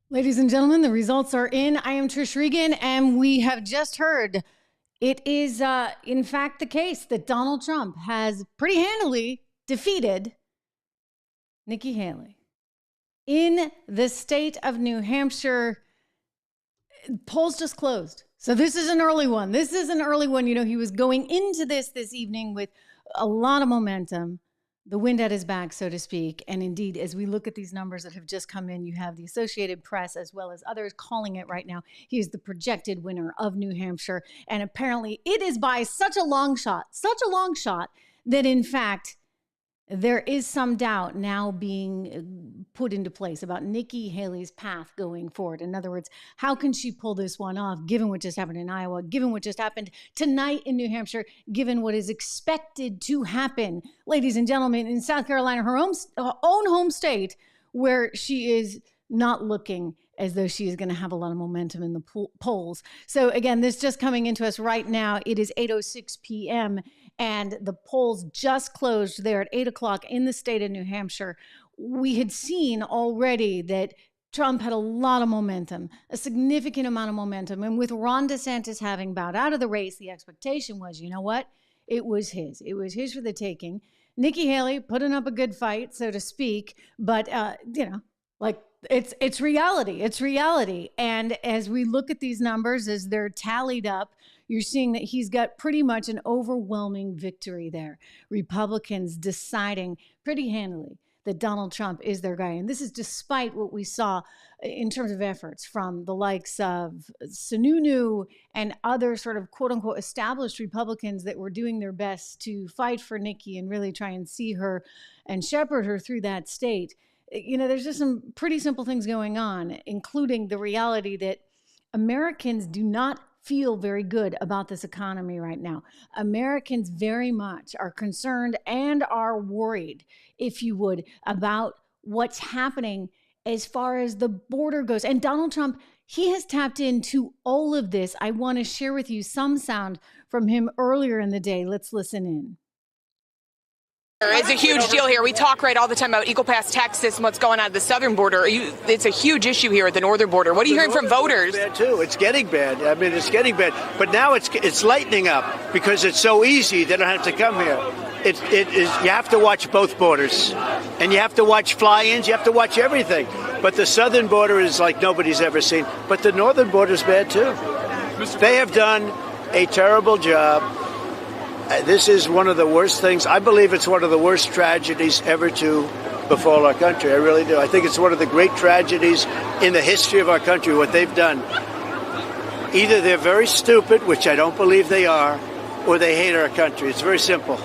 Ladies and gentlemen, the results are in. I am Trish Regan, and we have just heard it is, in fact, the case that Donald Trump has pretty handily defeated Nikki Haley. In the state of New Hampshire, polls just closed. So this is an early one. You know, he was going into this evening with a lot of momentum, the wind at his back, so to speak. And indeed, as we look at these numbers that have just come in, you have the Associated Press as well as others calling it right now. He is the projected winner of New Hampshire. And apparently it is by such a long shot, that in fact, there is some doubt now being put into place about Nikki Haley's path going forward. In other words, how can she pull this one off, given what just happened in Iowa, given what just happened tonight in New Hampshire, given what is expected to happen, ladies and gentlemen, in South Carolina, her own home state, where she is not looking as though she is going to have a lot of momentum in the polls. So again, this just coming into us right now. It is 8:06 p.m. and the polls just closed there at 8 o'clock in the state of New Hampshire. We had seen already that Trump had a lot of momentum, a significant amount of momentum. And with Ron DeSantis having bowed out of the race, the expectation was, you know what? It was his. It was his for the taking. Nikki Haley putting up a good fight, so to speak. But, it's reality. It's reality. And as we look at these numbers, as they're tallied up, you're seeing that he's got pretty much an overwhelming victory there. Republicans deciding pretty handily that Donald Trump is their guy. And this is despite what we saw in terms of efforts from the likes of Sununu and other sort of quote unquote established Republicans that were doing their best to fight for Nikki and really try and see her and shepherd her through that state. You know, there's just some pretty simple things going on, including the reality that Americans do not feel very good about this economy right now. Americans very much are concerned and are worried, if you would, about what's happening as far as the border goes. And Donald Trump, he has tapped into all of this. I want to share with you some sound from him earlier in the day. Let's listen in. It's a huge deal here. We talk all the time about Eagle Pass, Texas, and what's going on at the southern border. It's a huge issue here at the northern border. What are you hearing from voters? Bad too. It's getting bad. I mean, it's getting bad. But now it's lightening up because it's so easy. They don't have to come here. It is. You have to watch both borders, and you have to watch fly-ins. You have to watch everything. But the southern border is like nobody's ever seen. But the northern border is bad too. They have done a terrible job. This is one of the worst things. I believe it's one of the worst tragedies ever to befall our country. I really do. I think it's one of the great tragedies in the history of our country, what they've done. Either they're very stupid, which I don't believe they are, or they hate our country. It's very simple.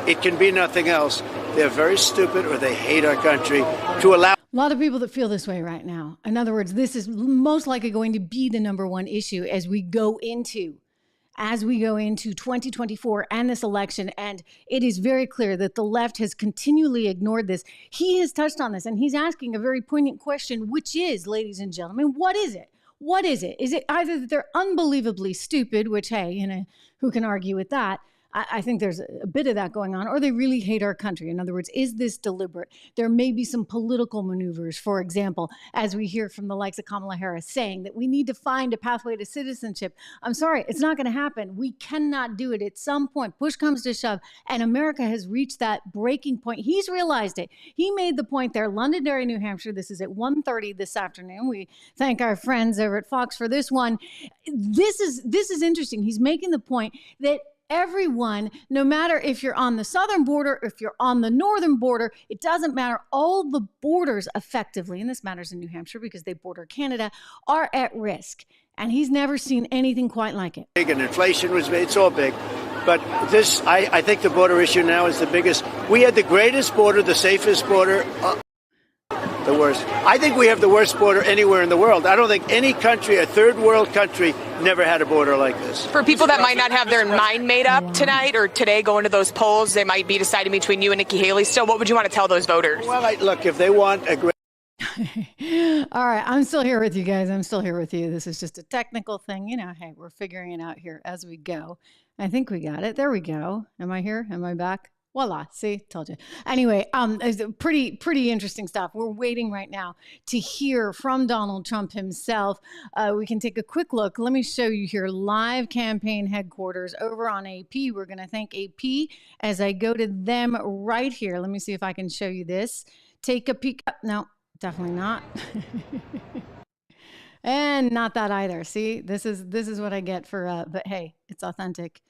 It can be nothing else. They're very stupid or they hate our country to allow. A lot of people that feel this way right now. In other words, this is most likely going to be the number one issue as we go into 2024 and this election. And it is very clear that the left has continually ignored this. He has touched on this, and he's asking a very poignant question, which is, ladies and gentlemen, what is it? What is it? Is it either that they're unbelievably stupid, which, hey, you know, who can argue with that? I think there's a bit of that going on, or they really hate our country. In other words, is this deliberate? There may be some political maneuvers, for example, as we hear from the likes of Kamala Harris saying that we need to find a pathway to citizenship. I'm sorry, it's not going to happen. We cannot do it. At some point, push comes to shove, and America has reached that breaking point. He's realized it. He made the point there, Londonderry, New Hampshire. This is at 1:30 this afternoon. We thank our friends over at Fox for this one. This is interesting. He's making the point that everyone, no matter if you're on the southern border, if you're on the northern border, it doesn't matter. All the borders effectively, and this matters in New Hampshire because they border Canada, are at risk. And he's never seen anything quite like it. Big, and inflation it's all big. But this, I think the border issue now is the biggest. We had the greatest border, the safest border. The worst. I think we have the worst border anywhere in the world. I don't think any country, a third world country, never had a border like this. For people that might not have their mind made up tonight or today going to those polls, they might be deciding between you and Nikki Haley. So what would you want to tell those voters? Well, look, if they want a great... All right, I'm still here with you guys. I'm still here with you. This is just a technical thing. You know, hey, we're figuring it out here as we go. I think we got it. There we go. Am I here? Am I back? Voila. See, told you. Anyway, it's pretty interesting stuff. We're waiting right now to hear from Donald Trump himself. We can take a quick look. Let me show you here live campaign headquarters over on AP. We're going to thank AP as I go to them right here. Let me see if I can show you this. Take a peek. No, definitely not. And not that either. See, this is what I get for, but hey, it's authentic.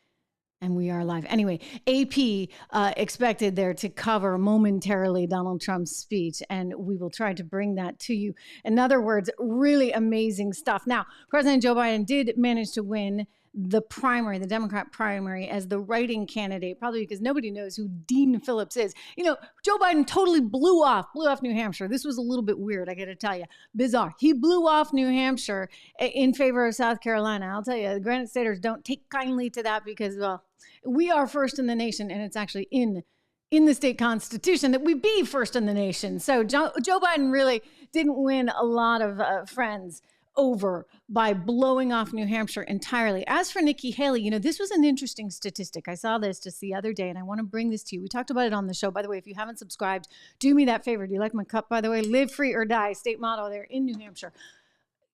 And we are live. Anyway, AP expected there to cover momentarily Donald Trump's speech, and we will try to bring that to you. In other words, really amazing stuff. Now, President Joe Biden did manage to win the primary, the Democrat primary, as the writing candidate, probably because nobody knows who Dean Phillips is. You know, Joe Biden totally blew off New Hampshire. This was a little bit weird, I got to tell you. Bizarre. He blew off New Hampshire in favor of South Carolina. I'll tell you, the Granite Staters don't take kindly to that because, well, we are first in the nation, and it's actually in the state constitution that we be first in the nation. So Joe Biden really didn't win a lot of friends over by blowing off New Hampshire entirely. As for Nikki Haley, you know, this was an interesting statistic. I saw this just the other day, and I want to bring this to you. We talked about it on the show. By the way, if you haven't subscribed, do me that favor. Do you like my cup, by the way? Live free or die, state motto there in New Hampshire.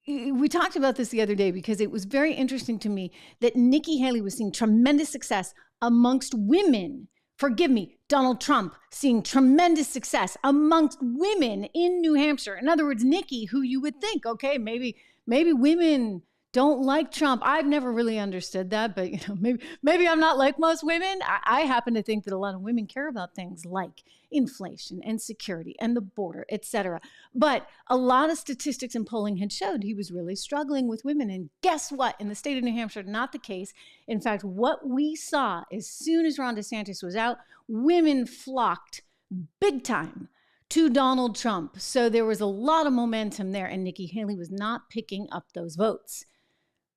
We talked about this the other day because it was very interesting to me that Nikki Haley was seeing tremendous success amongst women. Forgive me, Donald Trump seeing tremendous success amongst women in New Hampshire. In other words, Nikki, who you would think, okay, maybe women don't like Trump. I've never really understood that, but you know, maybe I'm not like most women. I happen to think that a lot of women care about things like inflation and security and the border, etc. But a lot of statistics and polling had showed he was really struggling with women. And guess what? In the state of New Hampshire, not the case. In fact, what we saw as soon as Ron DeSantis was out, women flocked big time to Donald Trump. So there was a lot of momentum there, and Nikki Haley was not picking up those votes.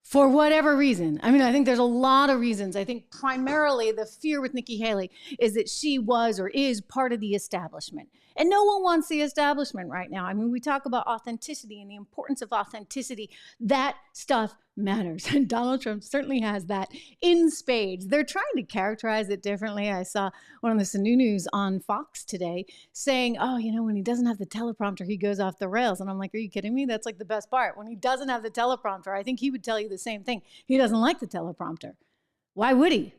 For whatever reason. I mean, I think there's a lot of reasons. I think primarily the fear with Nikki Haley is that she was or is part of the establishment. And no one wants the establishment right now. I mean, we talk about authenticity and the importance of authenticity. That stuff matters. And Donald Trump certainly has that in spades. They're trying to characterize it differently. I saw one of the Sununu's on Fox today saying, oh, you know, when he doesn't have the teleprompter, he goes off the rails. And I'm like, are you kidding me? That's like the best part. When he doesn't have the teleprompter, I think he would tell you the same thing. He doesn't like the teleprompter. Why would he?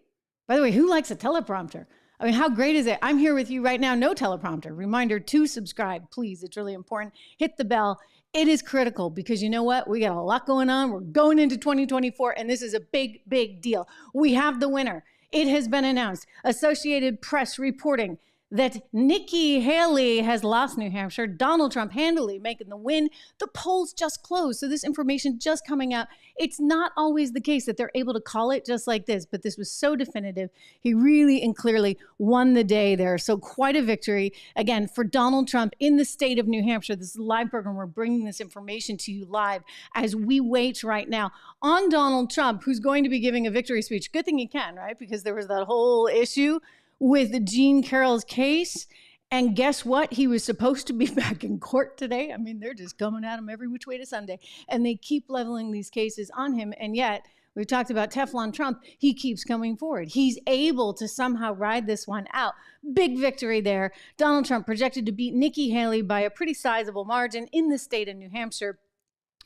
By the way, who likes a teleprompter? I mean, how great is it? I'm here with you right now, no teleprompter. Reminder to subscribe, please. It's really important. Hit the bell. It is critical because you know what? We got a lot going on. We're going into 2024, and this is a big, big deal. We have the winner. It has been announced. Associated Press reporting that Nikki Haley has lost New Hampshire. Donald Trump handily making the win. The polls just closed, so this information just coming out. It's not always the case that they're able to call it just like this, but this was so definitive. He really and clearly won the day there, so quite a victory. Again, for Donald Trump in the state of New Hampshire. This is a live program. We're bringing this information to you live as we wait right now on Donald Trump, who's going to be giving a victory speech. Good thing he can, right? Because there was that whole issue with Jean Carroll's case. And guess what? He was supposed to be back in court today. I mean, they're just coming at him every which way to Sunday. And they keep leveling these cases on him. And yet, we've talked about Teflon Trump. He keeps coming forward. He's able to somehow ride this one out. Big victory there. Donald Trump projected to beat Nikki Haley by a pretty sizable margin in the state of New Hampshire.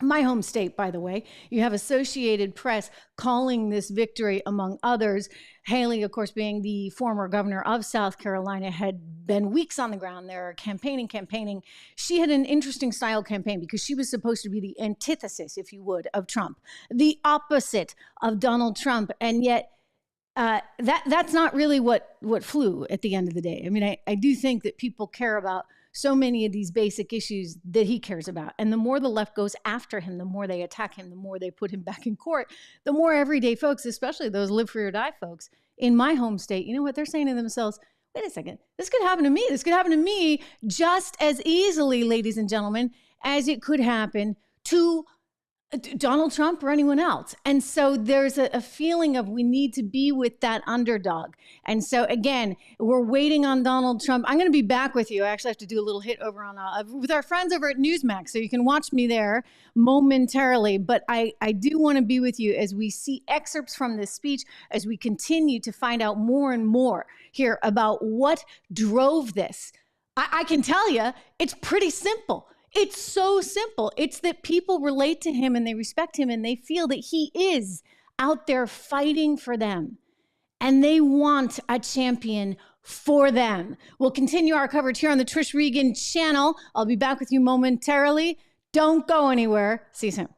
My home state, by the way. You have Associated Press calling this victory, among others. Haley, of course, being the former governor of South Carolina, had been weeks on the ground there, campaigning. She had an interesting style campaign because she was supposed to be the antithesis, if you would, of Trump, the opposite of Donald Trump. And yet, that's not really what flew at the end of the day. I mean, I do think that people care about so many of these basic issues that he cares about. And the more the left goes after him, the more they attack him, the more they put him back in court, the more everyday folks, especially those live free or die folks in my home state, you know what they're saying to themselves? Wait a second, this could happen to me. This could happen to me just as easily, ladies and gentlemen, as it could happen to Donald Trump or anyone else. And so there's a feeling of we need to be with that underdog. And so again, we're waiting on Donald Trump. I'm going to be back with you. I actually have to do a little hit over on with our friends over at Newsmax, so you can watch me there momentarily. But I do want to be with you as we see excerpts from this speech, as we continue to find out more and more here about what drove this. I can tell you, it's pretty simple. It's so simple. It's that people relate to him and they respect him and they feel that he is out there fighting for them. And they want a champion for them. We'll continue our coverage here on the Trish Regan channel. I'll be back with you momentarily. Don't go anywhere. See you soon.